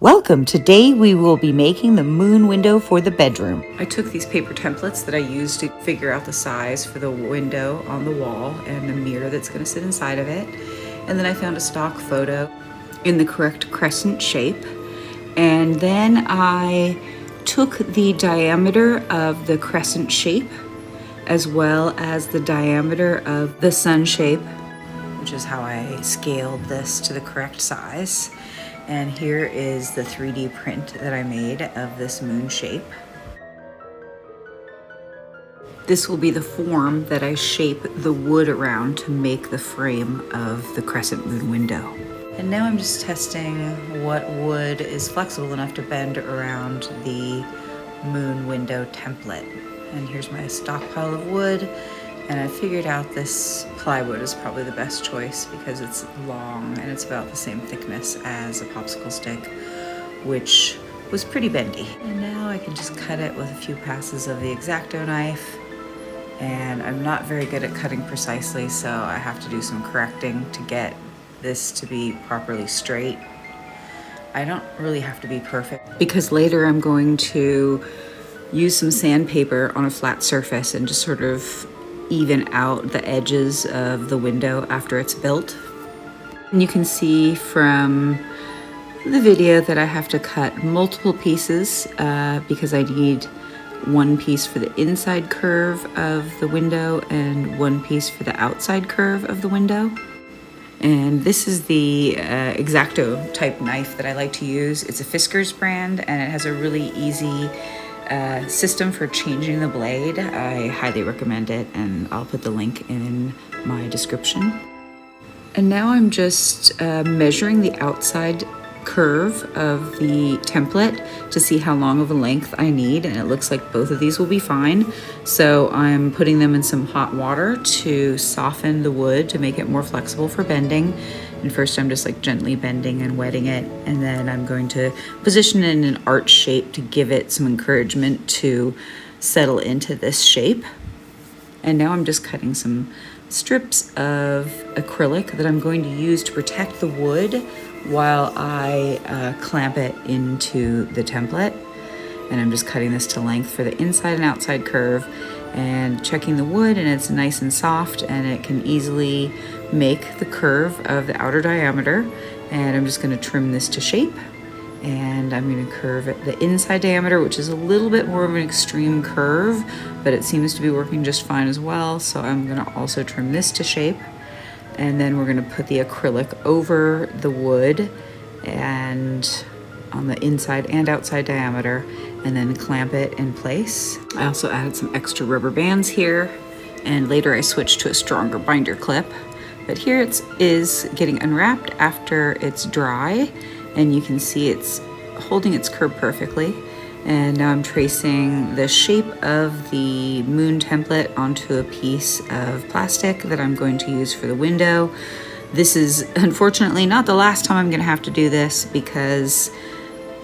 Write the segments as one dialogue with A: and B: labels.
A: Welcome! Today we will be making the moon window for the bedroom. I took these paper templates that I used to figure out the size for the window on the wall and the mirror that's going to sit inside of it. And then I found a stock photo in the correct crescent shape. And then I took the diameter of the crescent shape as well as the diameter of the sun shape, which is how I scaled this to the correct size. And here is the 3D print that I made of this moon shape. This will be the form that I shape the wood around to make the frame of the crescent moon window. And now I'm just testing what wood is flexible enough to bend around the moon window template. And here's my stockpile of wood. And I figured out this plywood is probably the best choice because it's long and it's about the same thickness as a popsicle stick, which was pretty bendy. And now I can just cut it with a few passes of the X-Acto knife. And I'm not very good at cutting precisely, so I have to do some correcting to get this to be properly straight. I don't really have to be perfect because later I'm going to use some sandpaper on a flat surface and just sort of even out the edges of the window after it's built. And you can see from the video that I have to cut multiple pieces because I need one piece for the inside curve of the window and one piece for the outside curve of the window. And this is the X-Acto type knife that I like to use. It's a Fiskars brand and it has a really easy system for changing the blade. I highly recommend it, and I'll put the link in my description. And now I'm just measuring the outside curve of the template to see how long of a length I need, and it looks like both of these will be fine. So I'm putting them in some hot water to soften the wood to make it more flexible for bending. And first I'm just like gently bending and wetting it, and then I'm going to position it in an arch shape to give it some encouragement to settle into this shape. And now I'm just cutting some strips of acrylic that I'm going to use to protect the wood while I clamp it into the template. And I'm just cutting this to length for the inside and outside curve and checking the wood, and it's nice and soft and it can easily make the curve of the outer diameter. And I'm just going to trim this to shape, and I'm going to curve it the inside diameter, which is a little bit more of an extreme curve, but it seems to be working just fine as well. So I'm going to also trim this to shape, and then we're going to put the acrylic over the wood and on the inside and outside diameter, and then clamp it in place. I also added some extra rubber bands here, and later I switched to a stronger binder clip. But here it is getting unwrapped after it's dry, and you can see it's holding its curve perfectly. And now I'm tracing the shape of the moon template onto a piece of plastic that I'm going to use for the window. This is unfortunately not the last time I'm going to have to do this because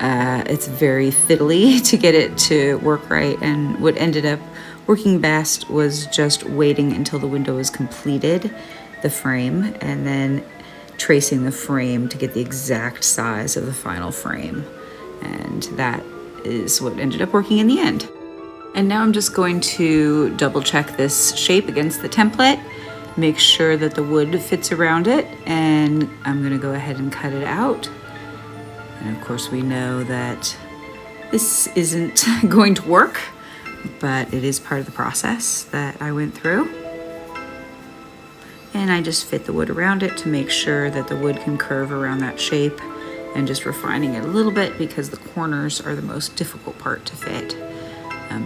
A: it's very fiddly to get it to work right, and what ended up working best was just waiting until the window was completed, the frame, and then tracing the frame to get the exact size of the final frame. And that is what ended up working in the end. And now I'm just going to double check this shape against the template, make sure that the wood fits around it, and I'm going to go ahead and cut it out. And of course we know that this isn't going to work, but it is part of the process that I went through. And I just fit the wood around it to make sure that the wood can curve around that shape, and just refining it a little bit because the corners are the most difficult part to fit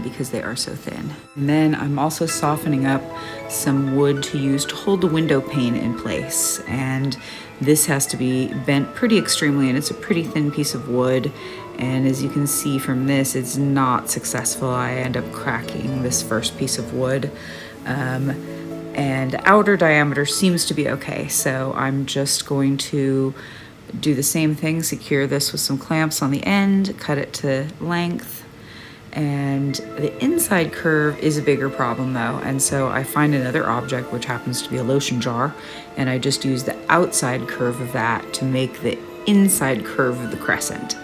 A: because they are so thin. And then I'm also softening up some wood to use to hold the window pane in place. And this has to be bent pretty extremely, and it's a pretty thin piece of wood. And as you can see from this, it's not successful. I end up cracking this first piece of wood. And the outer diameter seems to be okay. So I'm just going to do the same thing, secure this with some clamps on the end, cut it to length. And the inside curve is a bigger problem though. And so I find another object, which happens to be a lotion jar, and I just use the outside curve of that to make the inside curve of the crescent.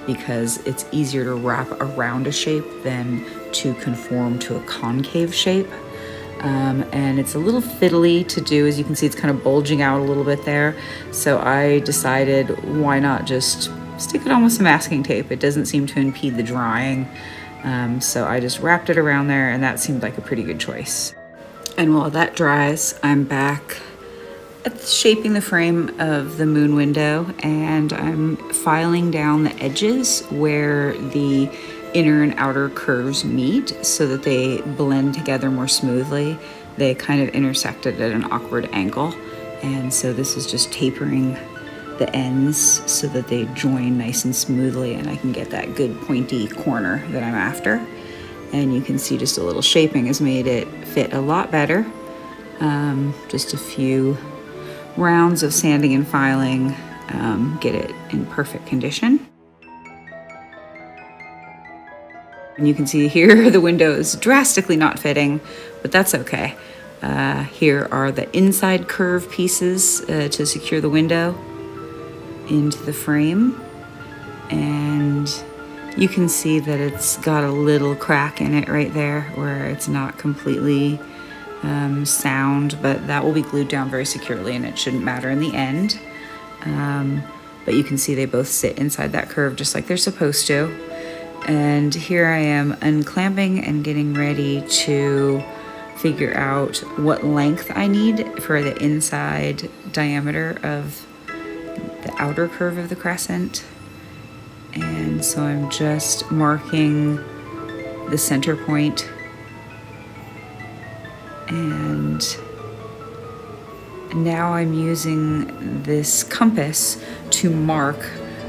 A: because it's easier to wrap around a shape than to conform to a concave shape. And it's a little fiddly to do. As you can see, it's kind of bulging out a little bit there. So I decided, why not just stick it on with some masking tape? It doesn't seem to impede the drying. So I just wrapped it around there, and that seemed like a pretty good choice. And while that dries, I'm back at shaping the frame of the moon window, and I'm filing down the edges where the inner and outer curves meet so that they blend together more smoothly. They kind of intersected at an awkward angle, and so this is just tapering the ends so that they join nice and smoothly, and I can get that good pointy corner that I'm after. And you can see just a little shaping has made it fit a lot better. Just a few rounds of sanding and filing get it in perfect condition. And you can see here the window is drastically not fitting, but that's okay. Here are the inside curve pieces to secure the window into the frame. And you can see that it's got a little crack in it right there where it's not completely sound, but that will be glued down very securely and it shouldn't matter in the end. But you can see they both sit inside that curve just like they're supposed to. And here I am unclamping and getting ready to figure out what length I need for the inside diameter of the outer curve of the crescent. And so I'm just marking the center point, and now I'm using this compass to mark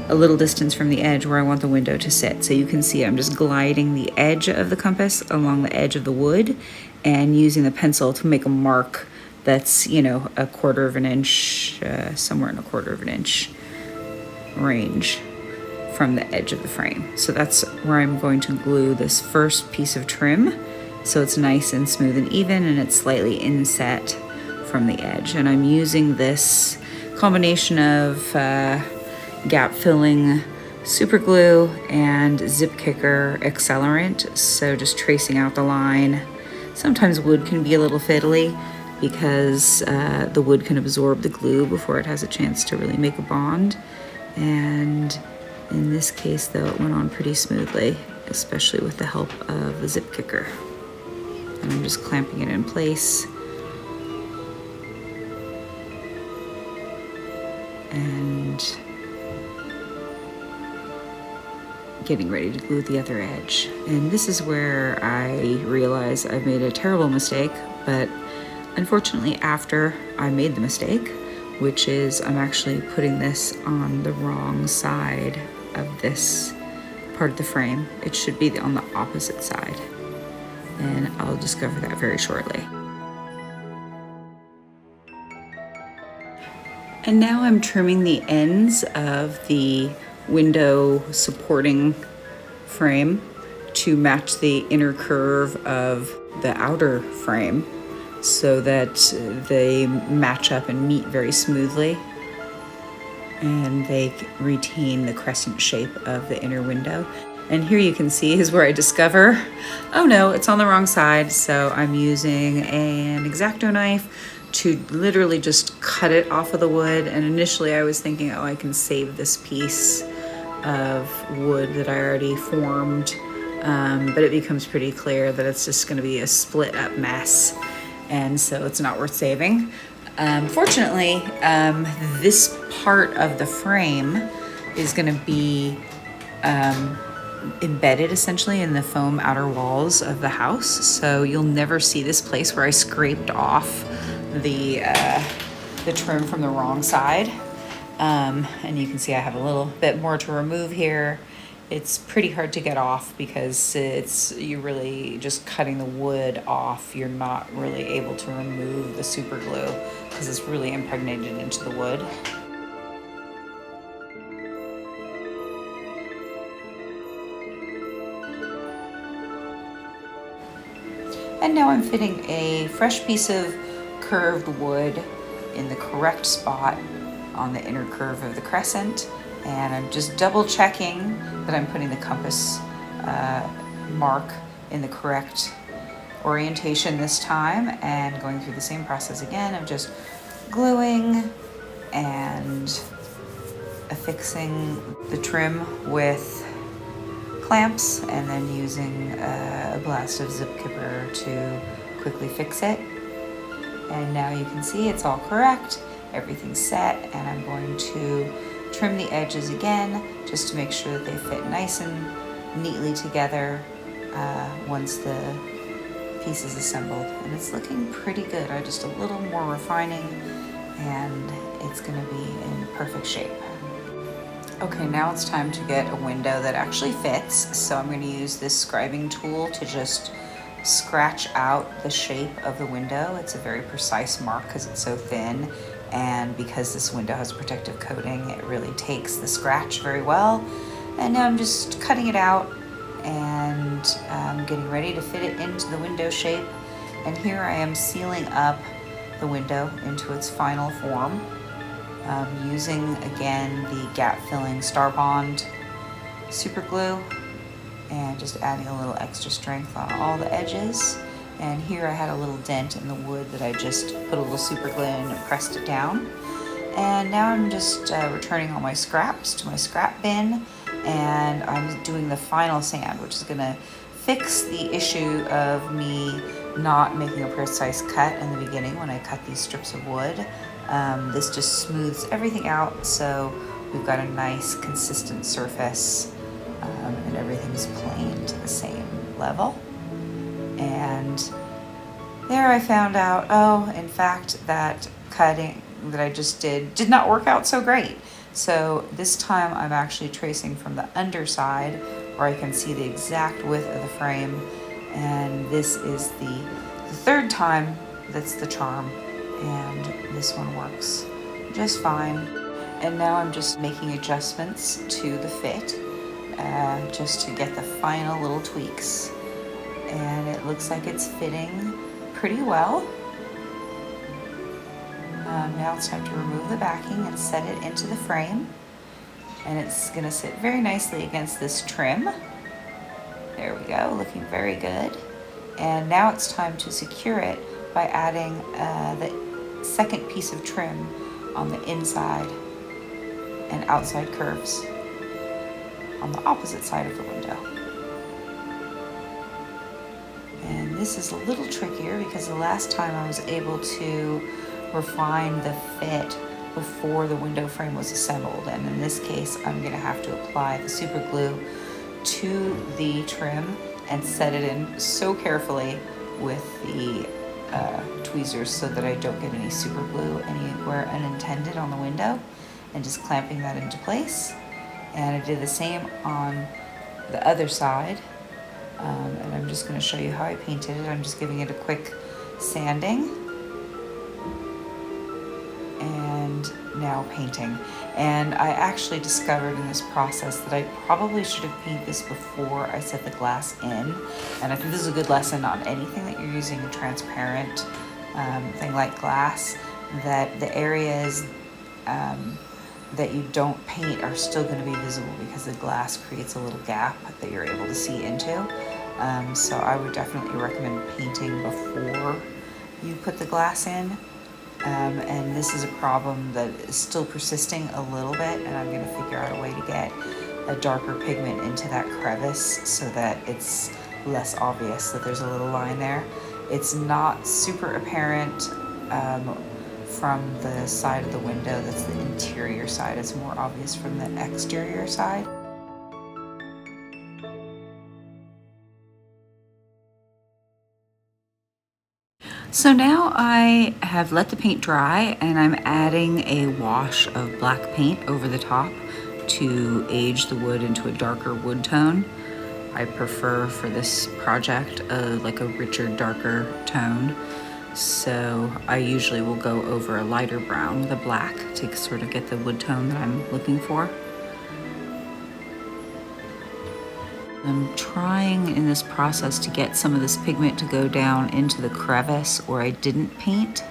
A: a little distance from the edge where I want the window to sit. So you can see I'm just gliding the edge of the compass along the edge of the wood and using the pencil to make a mark that's, you know, a quarter of an inch, somewhere in a quarter of an inch range from the edge of the frame. So that's where I'm going to glue this first piece of trim so it's nice and smooth and even, and it's slightly inset from the edge. And I'm using this combination of gap filling super glue and zip kicker accelerant, so just tracing out the line. Sometimes wood can be a little fiddly because the wood can absorb the glue before it has a chance to really make a bond. And in this case though, it went on pretty smoothly, especially with the help of the zip kicker. And I'm just clamping it in place. And getting ready to glue the other edge. And this is where I realize I've made a terrible mistake, but unfortunately after I made the mistake, which is I'm actually putting this on the wrong side of this part of the frame. It should be on the opposite side, and I'll discover that very shortly. And now I'm trimming the ends of the window supporting frame to match the inner curve of the outer frame so that they match up and meet very smoothly, and they retain the crescent shape of the inner window. And here you can see is where I discover, oh no, it's on the wrong side. So I'm using an X-Acto knife to literally just cut it off of the wood. And initially I was thinking, oh, I can save this piece of wood that I already formed. But it becomes pretty clear that it's just gonna be a split up mess. And so it's not worth saving. Fortunately, this part of the frame is gonna be embedded essentially in the foam outer walls of the house. So you'll never see this place where I scraped off the trim from the wrong side. And you can see I have a little bit more to remove here. It's pretty hard to get off because you're really just cutting the wood off. You're not really able to remove the super glue because it's really impregnated into the wood. And now I'm fitting a fresh piece of curved wood in the correct spot on the inner curve of the crescent. And I'm just double checking that I'm putting the compass mark in the correct orientation this time, and going through the same process again of just gluing and affixing the trim with clamps, and then using a blast of Zip Kipper to quickly fix it. And now you can see it's all correct, everything's set, and I'm going to trim the edges again just to make sure that they fit nice and neatly together once the piece is assembled. And it's looking pretty good. I just a little more refining and it's gonna be in perfect shape. Okay, now it's time to get a window that actually fits. So I'm gonna use this scribing tool to just scratch out the shape of the window. It's a very precise mark because it's so thin, and because this window has protective coating, it really takes the scratch very well. And now I'm just cutting it out and getting ready to fit it into the window shape. And here I am sealing up the window into its final form, using again the gap filling Starbond super glue, and just adding a little extra strength on all the edges. And here I had a little dent in the wood that I just put a little super glue in and pressed it down. And now I'm just returning all my scraps to my scrap bin, and I'm doing the final sand, which is gonna fix the issue of me not making a precise cut in the beginning when I cut these strips of wood. This just smooths everything out, so we've got a nice consistent surface, and everything's planed to the same level. And there I found out, oh, in fact, that cutting that I just did not work out so great. So this time I'm actually tracing from the underside where I can see the exact width of the frame, and this is the third time that's the charm, and this one works just fine. And now I'm just making adjustments to the fit, just to get the final little tweaks, and it looks like it's fitting pretty well. Now it's time to remove the backing and set it into the frame, and it's gonna sit very nicely against this trim. There we go, looking very good. And now it's time to secure it by adding the second piece of trim on the inside and outside curves on the opposite side of the window. And this is a little trickier because the last time I was able to refine the fit before the window frame was assembled, and in this case I'm going to have to apply the super glue to the trim and set it in so carefully with the tweezers so that I don't get any super glue anywhere unintended on the window, and just clamping that into place. And I did the same on the other side, and I'm just going to show you how I painted it. I'm just giving it a quick sanding and now painting. And I actually discovered in this process that I probably should have painted this before I set the glass in, and I think this is a good lesson on anything that you're using a transparent thing like glass, that the areas that you don't paint are still going to be visible because the glass creates a little gap that you're able to see into. So I would definitely recommend painting before you put the glass in. And this is a problem that is still persisting a little bit, and I'm going to figure out a way to get a darker pigment into that crevice so that it's less obvious that there's a little line there. It's not super apparent from the side of the window, that's the interior side. It's more obvious from the exterior side. So now I have let the paint dry, and I'm adding a wash of black paint over the top to age the wood into a darker wood tone. I prefer for this project like a richer, darker tone. So I usually will go over a lighter brown with a black to sort of get the wood tone that I'm looking for. I'm trying in this process to get some of this pigment to go down into the crevice where I didn't paint.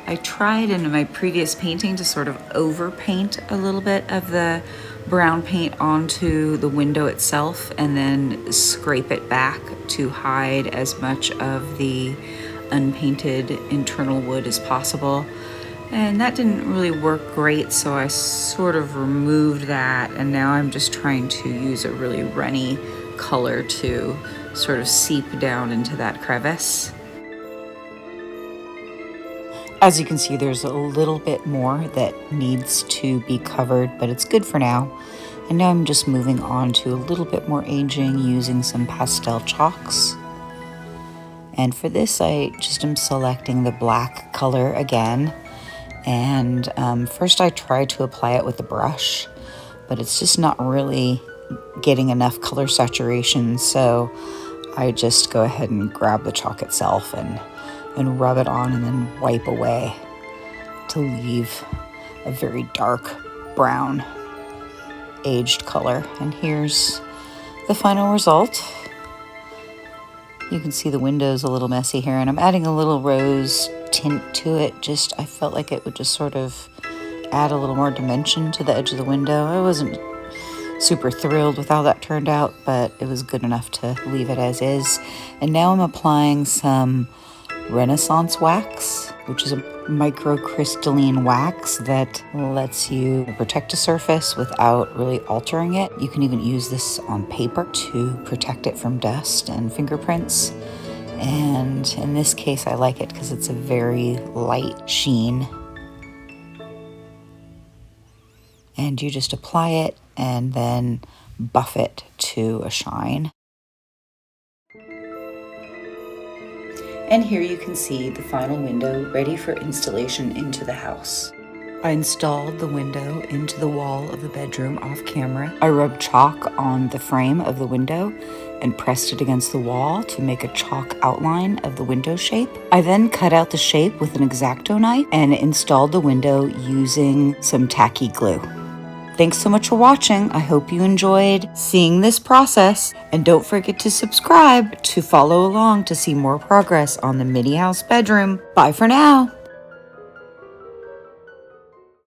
A: I tried in my previous painting to sort of overpaint a little bit of the brown paint onto the window itself and then scrape it back to hide as much of the unpainted internal wood as possible. And that didn't really work great, so I sort of removed that, and now I'm just trying to use a really runny color to sort of seep down into that crevice. As you can see, there's a little bit more that needs to be covered, but it's good for now. And now I'm just moving on to a little bit more aging using some pastel chalks. And for this, I just am selecting the black color again. And first I tried to apply it with a brush, but it's just not really getting enough color saturation. So I just go ahead and grab the chalk itself and rub it on and then wipe away to leave a very dark brown aged color. And here's the final result. You can see the window's a little messy here, and I'm adding a little rose tint to it. I felt like it would just sort of add a little more dimension to the edge of the window. I wasn't super thrilled with how that turned out, but it was good enough to leave it as is. And now I'm applying some Renaissance wax, which is a microcrystalline wax that lets you protect a surface without really altering it. You can even use this on paper to protect it from dust and fingerprints. And in this case, I like it because it's a very light sheen. And you just apply it and then buff it to a shine. And here you can see the final window ready for installation into the house. I installed the window into the wall of the bedroom off camera. I rubbed chalk on the frame of the window and pressed it against the wall to make a chalk outline of the window shape. I then cut out the shape with an X-Acto knife and installed the window using some tacky glue. Thanks so much for watching. I hope you enjoyed seeing this process. And don't forget to subscribe to follow along to see more progress on the mini house bedroom. Bye for now.